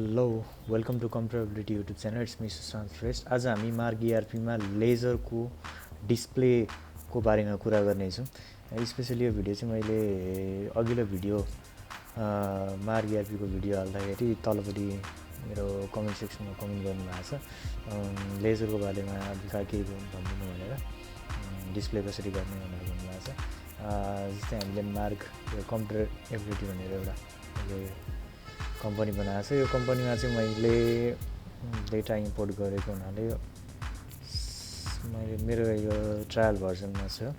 Hello welcome to कम्प्युटरबिलिटी YouTube channel it's me Sushant Shrestha. आज हामी मार्ग ERPमा लेजरको डिस्प्लेको बारेमा कुरा गर्नेछौँ। स्पेसली यो भिडियो चाहिँ मैले अघिल्लो भिडियो मार्ग ERPको भिडियो हाल्दाखेरि तलपट्टि मेरो कमेन्ट सेक्सनमा कमेन्ट गर्नुभएको छ लेजरको बारेमा केही भनिदिनु भनेर, डिस्प्ले कसरी गर्ने भनेर भन्नुभएको छ। जस्तै हामीले मार्ग कम्प्युटरबिलिटी भनेर एउटा कम्पनी बनाएको छ। यो कम्पनीमा चाहिँ मैले डेटा इम्पोर्ट गरेको हुनाले मेरो यो ट्रायल भर्जनमा छ।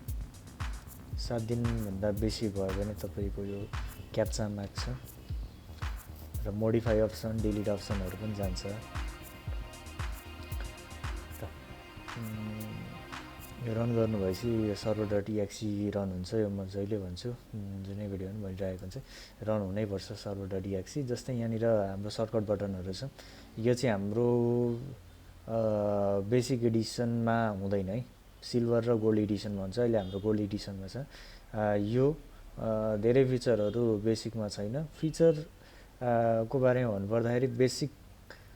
7 दिनभन्दा बेसी भयो भने तपाईँको यो क्याप्चा माग्छ र मोडिफाई अप्सन, डिलिट अप्सनहरू पनि जान्छ। यो रन गर्नु भएपछि यो server.exe रन हुन्छ। यो म जहिले भन्छु, जुनै भिडियो पनि भनिरहेको हुन्छ, रन हुनैपर्छ server.exe। जस्तै यहाँनिर हाम्रो सर्टकट बटनहरू छ। यो चाहिँ हाम्रो बेसिक एडिसनमा हुँदैन है, सिल्भर र गोल्ड एडिसन भन्छ। अहिले हाम्रो गोल्ड एडिसनमा छ। यो धेरै फिचरहरू बेसिकमा छैन। फिचर को बारेमा भन्नुपर्दाखेरि बेसिक,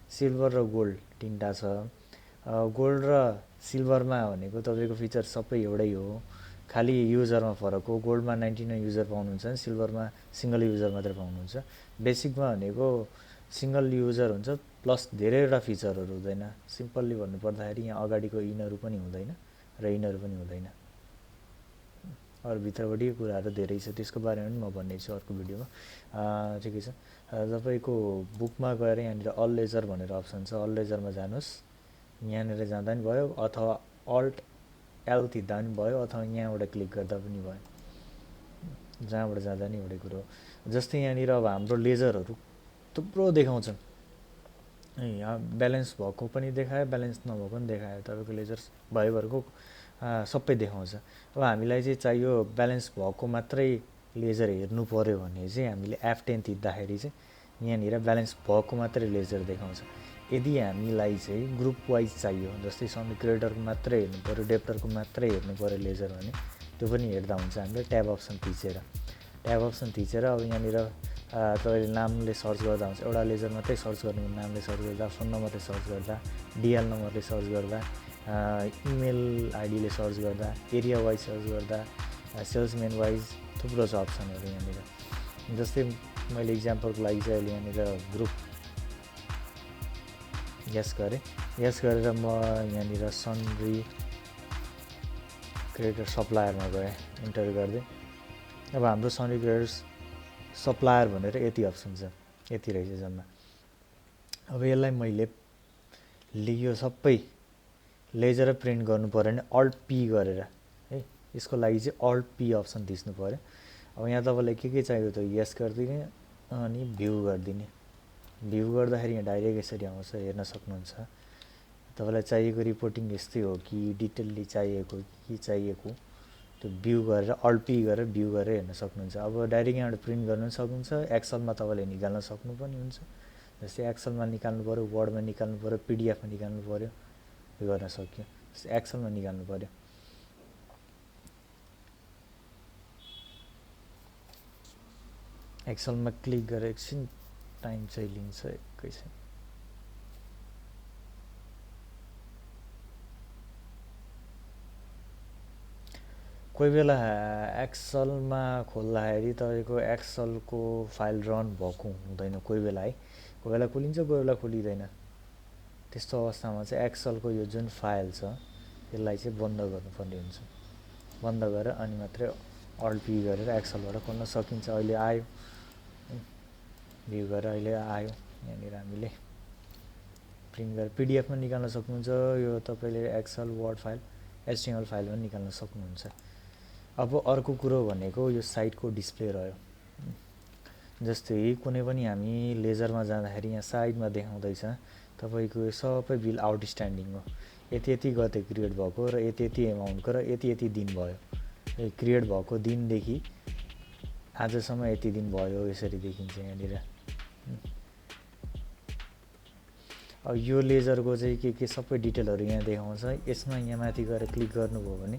सिल्भर र गोल्ड तिनवटा छ। गोल्ड र सिल्भरमा भनेको तपाईँको फिचर सबै एउटै हो, खालि युजरमा फरक हो। गोल्डमा 99 युजर पाउनुहुन्छ, सिल्भरमा सिङ्गल युजर मात्रै पाउनुहुन्छ। बेसिकमा भनेको सिङ्गल युजर हुन्छ प्लस धेरैवटा फिचरहरू हुँदैन। सिम्पल्ली भन्नुपर्दाखेरि यहाँ अगाडिको इनहरू पनि हुँदैन र इनहरू पनि हुँदैन। अरू भित्रपट्टि कुराहरू धेरै छ, त्यसको बारेमा पनि म भन्नेछु अर्को भिडियोमा। ठिकै छ। तपाईँको बुकमा गएर यहाँनिर अल लेजर भनेर अप्सन छ, अल लेजरमा जानुहोस्। यहाँनिर जाँदा पनि भयो, अथवा अल्ट एल थिच्दा पनि भयो, अथवा यहाँबाट क्लिक गर्दा पनि भयो। जहाँबाट जाँदा नि एउटै कुरो हो। जस्तै यहाँनिर अब हाम्रो लेजरहरू थुप्रो देखाउँछन्। यहाँ ब्यालेन्स भएको पनि देखायो, ब्यालेन्स नभएको पनि देखायो। तपाईँको लेजर भएभरको सबै देखाउँछ। अब हामीलाई चाहिँ चाहियो ब्यालेन्स भएको मात्रै लेजर हेर्नु पऱ्यो भने चाहिँ हामीले F10 थिच्दाखेरि चाहिँ यहाँनिर ब्यालेन्स भएको मात्रै लेजर देखाउँछ। यदि हामीलाई चाहिँ ग्रुप वाइज चाहियो, जस्तै सबै क्रिएटरको मात्रै हेर्नु पऱ्यो, डेप्टरको मात्रै हेर्नु पऱ्यो लेजर भने त्यो पनि हेर्दा हुन्छ। हामीले ट्याब अप्सन थिचेर अब यहाँनिर तपाईँले नामले सर्च गर्दा हुन्छ। एउटा लेजर मात्रै सर्च गर्नु, नामले सर्च गर्दा, फोन नम्बरले सर्च गर्दा, डिएल नम्बरले सर्च गर्दा, इमेल आइडीले सर्च गर्दा, एरिया वाइज सर्च गर्दा, सेल्सम्यान वाइज थुप्रो छ अप्सनहरू यहाँनिर। जस्तै मैले इक्जाम्पलको लागि चाहिँ अहिले यहाँनिर ग्रुप यस गरेर म यहाँनिर सन्ड्री क्रिएटर सप्लायरमा गएँ, इन्टर गरिदिएँ। अब हाम्रो सन्ड्री क्रिएटर सप्लायर भनेर यति अप्सन छ, यति रहेछ जम्मा। अब यसलाई मैले यो सबै लेजर प्रिन्ट गर्नु पऱ्यो भने अल्ट पी गरेर है, यसको लागि चाहिँ अल्ट पी अप्सन थिच्नु पऱ्यो। अब यहाँ तपाईँलाई के चाहियो त यस गरिदिने अनि भ्यू गरिदिने। भ्यू गर्दाखेरि यहाँ डाइरेक्ट यसरी आउँछ, हेर्न सक्नुहुन्छ। तपाईँलाई चाहिएको रिपोर्टिङ यस्तै हो कि डिटेलली चाहिएको के चाहिएको, त्यो भ्यू गरेर अल्ट पी गरेर भ्यू गरेर हेर्न सक्नुहुन्छ। अब डाइरेक्ट यहाँबाट प्रिन्ट गर्न पनि सक्नुहुन्छ, एक्सलमा तपाईँले निकाल्न सक्नु पनि हुन्छ। जस्तै एक्सलमा निकाल्नु पऱ्यो, वर्डमा निकाल्नु पऱ्यो, पिडिएफमा निकाल्नु पऱ्यो, यो गर्न सक्यो। एक्सलमा निकाल्नु पऱ्यो। एक्सलमा क्लिक गरेर एकछिन टाइम चाहिँ लिन्छ, एकैछिन। कोही बेला एक्सलमा खोल्दाखेरि तपाईँको एक्सलको फाइल रन भएको हुँदैन कोही बेला है, कोही बेला खोलिन्छ, कोही बेला खोलिँदैन। त्यस्तो अवस्थामा चाहिँ एक्सलको यो जुन फाइल छ यसलाई चाहिँ बन्द गर्नुपर्ने हुन्छ। बन्द गरेर अनि मात्रै अल्ट पी गरेर एक्सलबाट खोल्न सकिन्छ। अहिले आयो, भ्यू गरेर अहिले आयो। यहाँनिर हामीले प्रिन्ट गरेर पिडिएफमा निकाल्न सक्नुहुन्छ। यो तपाईँले Excel, Word file, HTML file पनि निकाल्न सक्नुहुन्छ। अब अर्को कुरो भनेको यो साइटको डिस्प्ले रह्यो। जस्तै कुनै पनि हामी लेजरमा जाँदाखेरि यहाँ साइडमा देखाउँदैछ तपाईँको सबै बिल आउटस्ट्यान्डिङ हो, यति गते क्रिएट भएको र यति एमाउन्टको र यति दिन भयो। क्रिएट भएको दिनदेखि आजसम्म यति दिन भयो, यसरी देखिन्छ यहाँनिर। अब यो लेजरको चाहिँ के सबै डिटेलहरू यहाँ देखाउँछ। यसमा यहाँ माथि गएर क्लिक गर्नुभयो भने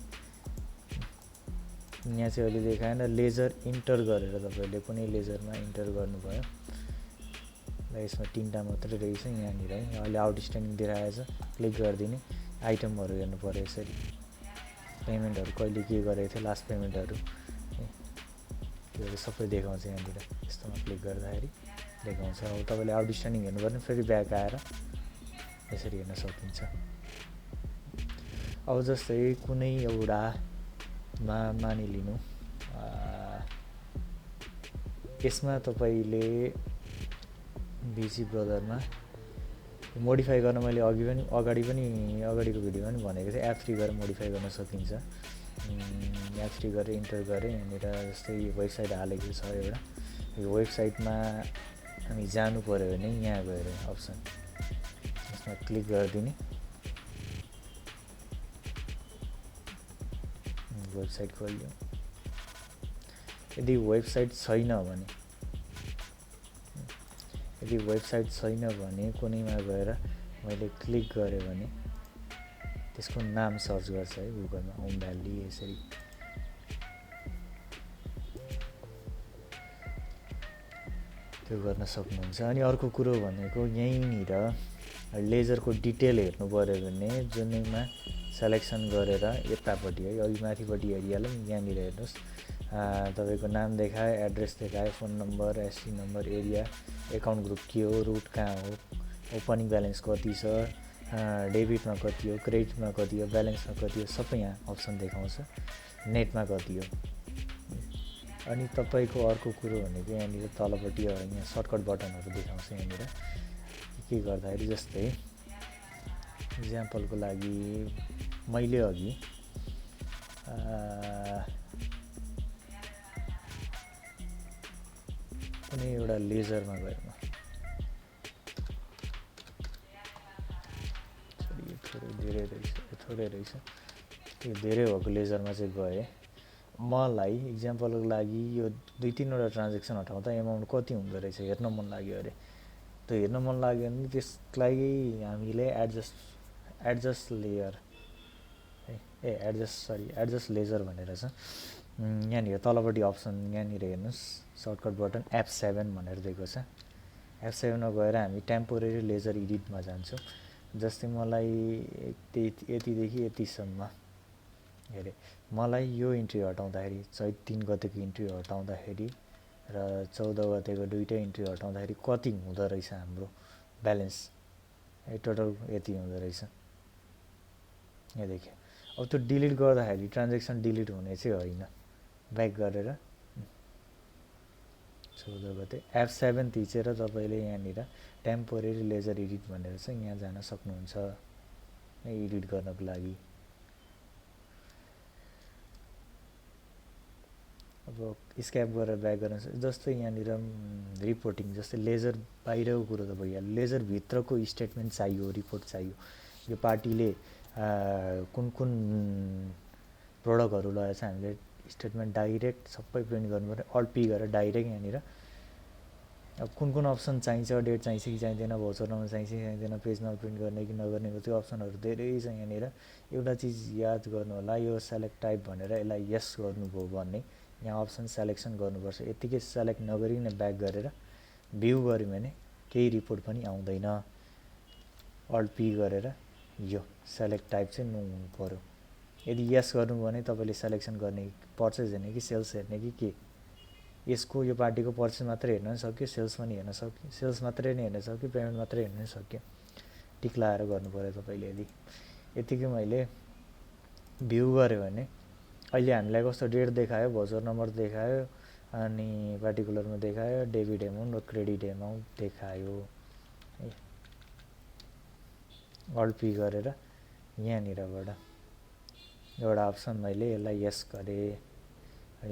यहाँ चाहिँ अहिले देखाएन, लेजर इन्टर गरेर तपाईँले कुनै लेजरमा इन्टर गर्नुभयो, ल यसमा 3टा मात्रै रहेछ यहाँनिर है अहिले आउटस्ट्यान्डिङ दिइरहेछ क्लिक गरिदिने आइटमहरू हेर्नु पर्यो यसरी पेमेन्टहरू कहिले के गरेको थियो लास्ट पेमेन्टहरू यो सबै देखाउँछ यहाँनिर यस्तोमा क्लिक गर्दाखेरि देखाउँछ अब तपाईँले आउटस्ट्यान्डिङ हेर्नु पर्ने फेरि ब्याक आएर यसरी हेर्न सकिन्छ अब जस्तै कुनै एउटा मानिलिनु यसमा तपाईँले बिजी ब्रदरमा मोडिफाई गर्न मैले अगाडिको भिडियोमा पनि भनेको थिएँ एप 3 गरेर मोडिफाई गर्न सकिन्छ एप 3 गरेर इन्टर गरेँ यहाँनिर जस्तै वेबसाइट हालेको छ एउटा यो वेबसाइटमा हामी जानु पर्यो भने यहाँ गएर अप्सन यसमा क्लिक गरिदिने वेबसाइट खोल्यो यदि वेबसाइट छैन भने कुनैमा गएर मैले क्लिक गरेँ भने त्यसको नाम सर्च गर्छ है गुगलमा होम भ्याली यसरी त्यो गर्न सक्नुहुन्छ अनि अर्को कुरो भनेको यहीँनिर लेजरको डिटेल हेर्नु पर्यो भने जुनैमा सेलेक्सन गरेर यतापट्टि है अघि माथिपट्टि हेरिहालौँ यहाँनिर हेर्नुहोस् तपाईँको नाम देखायो एड्रेस देखायो phone number SC number area account group के हो रुट कहाँ हो ओपनिङ ब्यालेन्स कति छ डेबिटमा कति हो क्रेडिटमा कति हो ब्यालेन्समा कति हो सबै यहाँ अप्सन देखाउँछ नेटमा कति हो अनि तपाईँको अर्को कुरो भनेको यहाँनिर तलपट्टि यहाँ सर्टकट बटनहरू देखाउँछ यहाँनिर के गर्दाखेरि जस्तै इक्जाम्पलको लागि मैले अघि कुनै एउटा लेजरमा गएँ थोरै रहेछ त्यो धेरै भएको लेजरमा चाहिँ गएँ मलाई इक्जाम्पलको लागि यो 2-3वटा ट्रान्जेक्सन हटाउँदा एमाउन्ट कति हुँदो रहेछ हेर्न मन लाग्यो अरे त्यो हेर्न मन लाग्यो भने त्यसलाई हामीले एडजस्ट लेयर एडजस्ट लेजर भनेर छ यहाँनिर तलपट्टि अप्सन यहाँनिर हेर्नुहोस् सर्टकट बटन F7 भनेर दिएको छ F7मा गएर हामी टेम्पोरेरी लेजर एडिटमा जान्छौँ जस्तै मलाई यतिदेखि यतिसम्म हेरे मलाई यो इन्ट्री हटाउँदाखेरि चैत 3 गतेको इन्ट्री हटाउँदाखेरि र 14 गतेको दुईटै इन्ट्री हटाउँदाखेरि कति हुँदो रहेछ हाम्रो ब्यालेन्स टोटल यति हुँदो रहेछ यहाँ देखियो अब त्यो डिलिट गर्दाखेरि ट्रान्जेक्सन डिलिट हुने चाहिँ होइन ब्याक गरेर 14 गते F7 थिचेर तपाईँले यहाँनिर टेम्पोरेरी लेजर एडिट भनेर चाहिँ यहाँ जान सक्नुहुन्छ एडिट गर्नको लागि अब स्क्याप गरेर ब्याक गर्न जस्तै यहाँनिर रिपोर्टिङ जस्तै लेजर बाहिरको कुरो त भइहाल्यो लेजर भित्रको स्टेटमेन्ट चाहियो रिपोर्ट चाहियो यो पार्टीले कुन प्रोडक्टहरू लगाएर चाहिँ हामीले स्टेटमेन्ट डाइरेक्ट सबै प्रिन्ट गर्नुपर्यो अल्ट पी गरेर डाइरेक्ट यहाँनिर अब कुन अप्सन चाहिन्छ डेट चाहिन्छ कि चाहिँदैन भाउचर नम्बर चाहिन्छ कि चाहिँदैन पेज नम्बर प्रिन्ट गर्ने कि नगर्ने त्यो अप्सनहरू धेरै छ यहाँनिर एउटा चिज याद गर्नु होला यो सेलेक्ट टाइप भनेर यसलाई यस गर्नुभयो भने यहाँ अप्सन सेलेक्सन गर्नुपर्छ यतिकै सेलेक्ट नगरिकन ब्याक गरेर भ्यू गर्यो भने केही रिपोर्ट पनि आउँदैन अल्ट पी गरेर यो सेलेक्ट टाइप चाहिँ नहुनु पर्यो यदि यस गर्नु भने तपाईँले सेलेक्सन गर्ने पर्चेज हेर्ने कि सेल्स हेर्ने कि के यसको यो पार्टीको पर्चेज मात्रै हेर्न सक्यो सेल्स पनि हेर्न सक्यो सेल्स मात्रै नै हेर्न सक्यो पेमेन्ट मात्रै हेर्न सक्यो टिक लाएर गर्नु पर्यो तपाईँले यदि यतिकै मैले भ्यू गर्यो भने अहिले हामीलाई कस्तो डेट देखायो भाउचर नम्बर देखायो अनि पार्टिकुलरमा देखायो डेबिट एमाउन्ट र क्रेडिट एमाउन्ट देखायो अल्ट पी गरेर यहाँनिरबाट एउटा अप्सन मैले यसलाई यस गरेँ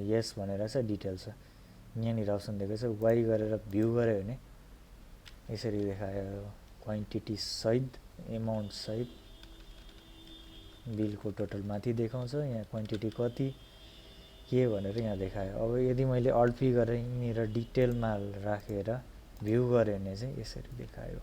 यस भनेर चाहिँ डिटेल छ यहाँनिर अप्सन दिएको छ वाइ गरेर भ्यू गऱ्यो भने यसरी देखायो क्वान्टिटी सहित एमाउन्ट सहित बिलको टोटल माथि देखाउँछ यहाँ क्वान्टिटी कति के भनेर यहाँ देखायो अब यदि मैले अल्ट पी गरेर यहाँनिर डिटेलमा राखेर भ्यू गऱ्यो भने चाहिँ यसरी देखायो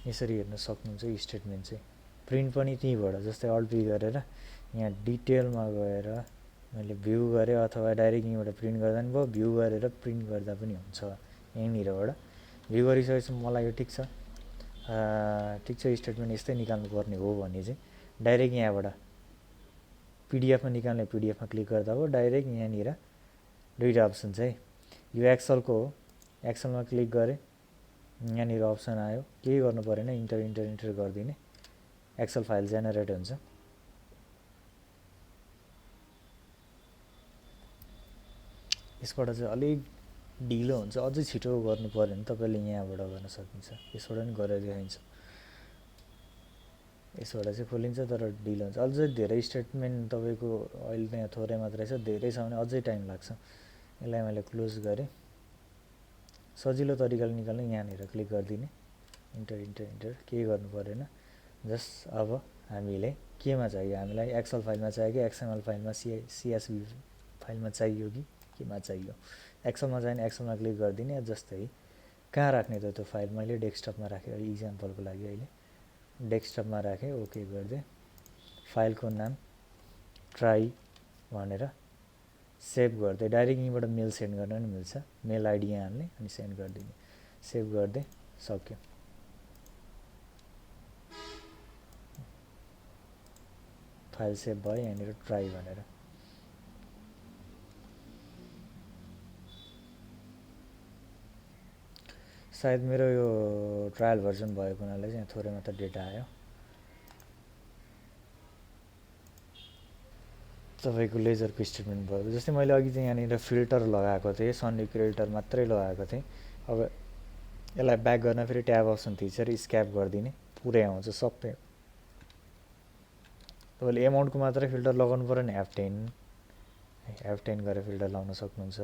यसरी हेर्न सक्नुहुन्छ स्टेटमेन्ट चाहिँ प्रिन्ट पनि त्यहीँबाट जस्तै अल्ट पी गरेर यहाँ डिटेलमा गएर मैले भ्यू गरेँ अथवा डाइरेक्ट यहीँबाट प्रिन्ट गर्दा पनि भयो, भ्यू गरेर प्रिन्ट गर्दा पनि हुन्छ यहीँनिरबाट। भ्यू गरिसकेपछि मलाई यो ठिक छ स्टेटमेन्ट यस्तै निकाल्नु पर्ने हो भने चाहिँ डाइरेक्ट यहाँबाट पिडिएफमा निकाल्ने, पिडिएफमा क्लिक गर्दा हो। डाइरेक्ट यहाँनिर दुईवटा अप्सन छ है, यो एक्सलको हो, एक्सलमा क्लिक गरेँ, यहाँनिर अप्सन आयो, केही गर्नु परेन, इन्टर गरिदिने, एक्सल फाइल जेनेरेट हुन्छ। यसबाट चाहिँ अलिक ढिलो हुन्छ, अझै छिटो गर्नु पऱ्यो भने तपाईँले यहाँबाट गर्न सकिन्छ, यसबाट पनि गरेर देखाइन्छ। यसबाट चाहिँ खोलिन्छ तर ढिलो हुन्छ, अझै धेरै स्टेटमेन्ट तपाईँको अहिले त्यहाँ थोरै मात्रै छ, धेरै छ भने अझै टाइम लाग्छ। यसलाई मैले क्लोज गरेँ। सजिलो तरिकाले निकाल्ने यहाँनिर क्लिक गरिदिने, इन्टर केही गर्नु परेन। जस्ट अब हामीले केमा चाहियो, हामीलाई एक्सल फाइलमा चाहियो कि एक्सएमएल फाइलमा, सीएसभी फाइलमा चाहियो कि केमा चाहियो। एक्सलमा चाहियो भने एक्सलमा क्लिक गरिदिने। जस्तै कहाँ राख्ने त त्यो फाइल, मैले डेस्कटपमा राखेँ इक्जाम्पलको लागि, अहिले डेस्कटपमा राखेँ, ओके गरिदिएँ। फाइलको नाम ट्राई भनेर सेभ गर्दै डाइरेक्ट यहीँबाट मेल सेन्ड गर्न पनि मिल्छ, मेल आइडी यहाँ हाल्ने अनि सेन्ड गरिदिने, सेभ गर्दै सक्यो। फाइल सेभ भयो यहाँनिर ट्राई भनेर। सायद मेरो यो ट्रायल भर्जन भएको हुनाले चाहिँ थोरै मात्र डेटा आयो। तपाईँको लेजरको स्टेटमेन्ट भयो। जस्तै मैले अघि चाहिँ यहाँनिर फिल्टर लगाएको थिएँ, सन्डी क्रिएटर मात्रै लगाएको थिएँ। अब यसलाई ब्याक गर्न फेरि ट्याब अप्सन थिचेर स्क्याप गरिदिने, पुरै आउँछ सबै। तपाईँले एमाउन्टको मात्रै फिल्टर लगाउनु पऱ्यो भने F10 गरेर फिल्टर लगाउन सक्नुहुन्छ।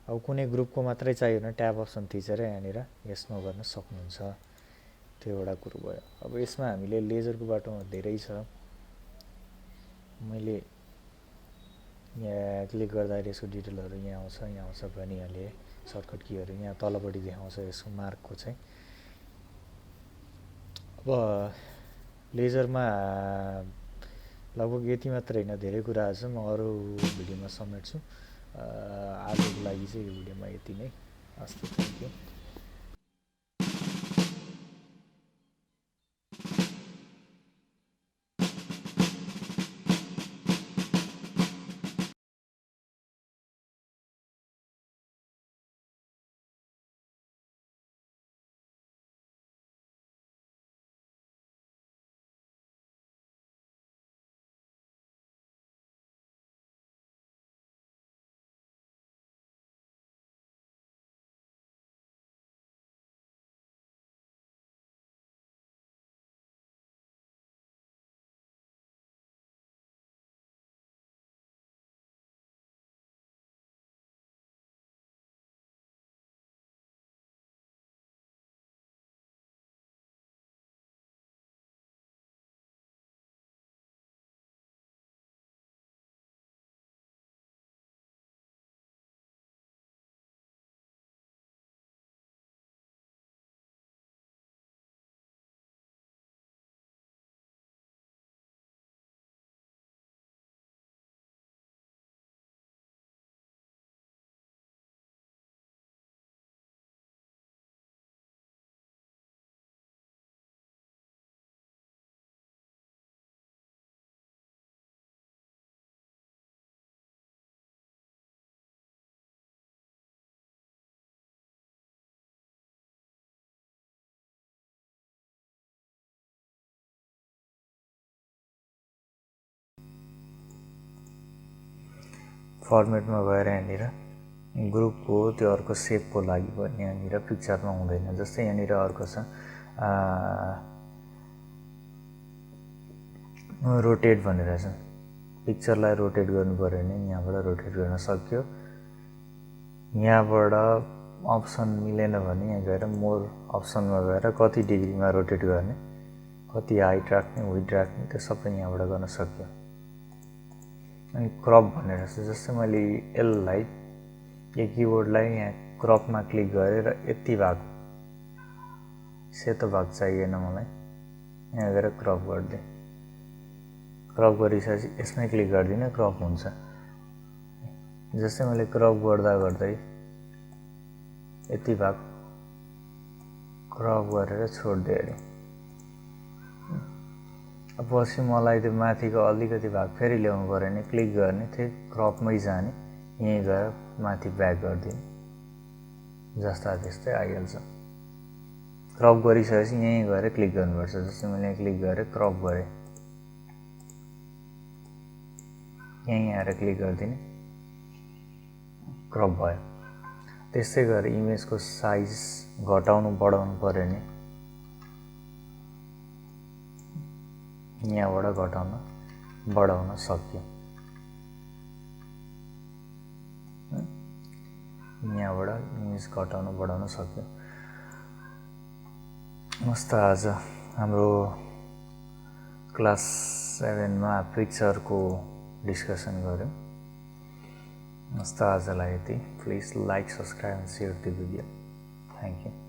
अब कुनै ग्रुपको मात्रै चाहियो भने ट्याब अप्सन थिचेर यहाँनिर यस नो गर्न सक्नुहुन्छ। त्यो एउटा कुरो भयो। अब यसमा हामीले लेजरको बाटोमा धेरै छ, मैले यहाँ क्लिक गर्दाखेरि यसको डिटेलहरू यहाँ आउँछ भनिहालेँ। सर्टकट कीहरू यहाँ तलपट्टि देखाउँछ यसको मार्कको चाहिँ। अब लेजरमा लगभग यति मात्र होइन, धेरै कुराहरू छ, म अरू भिडियोमा समेट्छु। आजको लागि चाहिँ यो भिडियोमा यति नै। हस्, थ्याङ्क यू। फर्मेटमा गएर यहाँनिर ग्रुपको त्यो अर्को सेपको लागि पनि यहाँनिर पिक्चरमा हुँदैन। जस्तै यहाँनिर अर्को छ रोटेट भनेर छ, पिक्चरलाई रोटेट गर्नु पऱ्यो भने यहाँबाट रोटेट गर्न सक्यो। यहाँबाट अप्सन मिलेन भने यहाँ गएर मोर अप्सनमा गएर कति डिग्रीमा रोटेट गर्ने, कति हाइट राख्ने, विड्थ राख्ने, त्यो सबै यहाँबाट गर्न सक्यो। अनि क्रप भनेर छ, जस्तै मैले यसलाई यो किबोर्डलाई यहाँ क्रपमा क्लिक गरेर यति भाग, सेतो भाग चाहिएन मलाई, यहाँ गएर क्रप गरिदिएँ। क्रप गरिसकेपछि यसमै क्लिक गरिदिने, क्रप हुन्छ। जस्तै मैले क्रप गर्दा गर्दै यति भाग क्रप गरेर छोड्दिएँ अरे। पछि मलाई त्यो माथिको अलिकति भाग फेरि ल्याउनु पऱ्यो भने क्लिक गर्ने, त्यही क्रपमै जाने, यहीँ गएर माथि ब्याक गरिदिने, जस्ता त्यस्तै आइहाल्छ। क्रप गरिसकेपछि यहीँ गएर क्लिक गर्नुपर्छ। जस्तै मैले यहाँ क्लिक गरेर क्रप गरेँ, यहीँ आएर क्लिक गरिदिने, क्रप भयो। त्यस्तै गरेर इमेजको साइज घटाउनु बढाउनु पऱ्यो भने यहाँबाट घटाउन बढाउन सक्यो। यहाँबाट इमेज घटाउन बढाउन सक्यो। मस्त आज हाम्रो क्लास 7 मा पिक्चरको डिस्कसन गऱ्यौँ। मस्त आजलाई यति। Please like, subscribe and share the video. Thank you.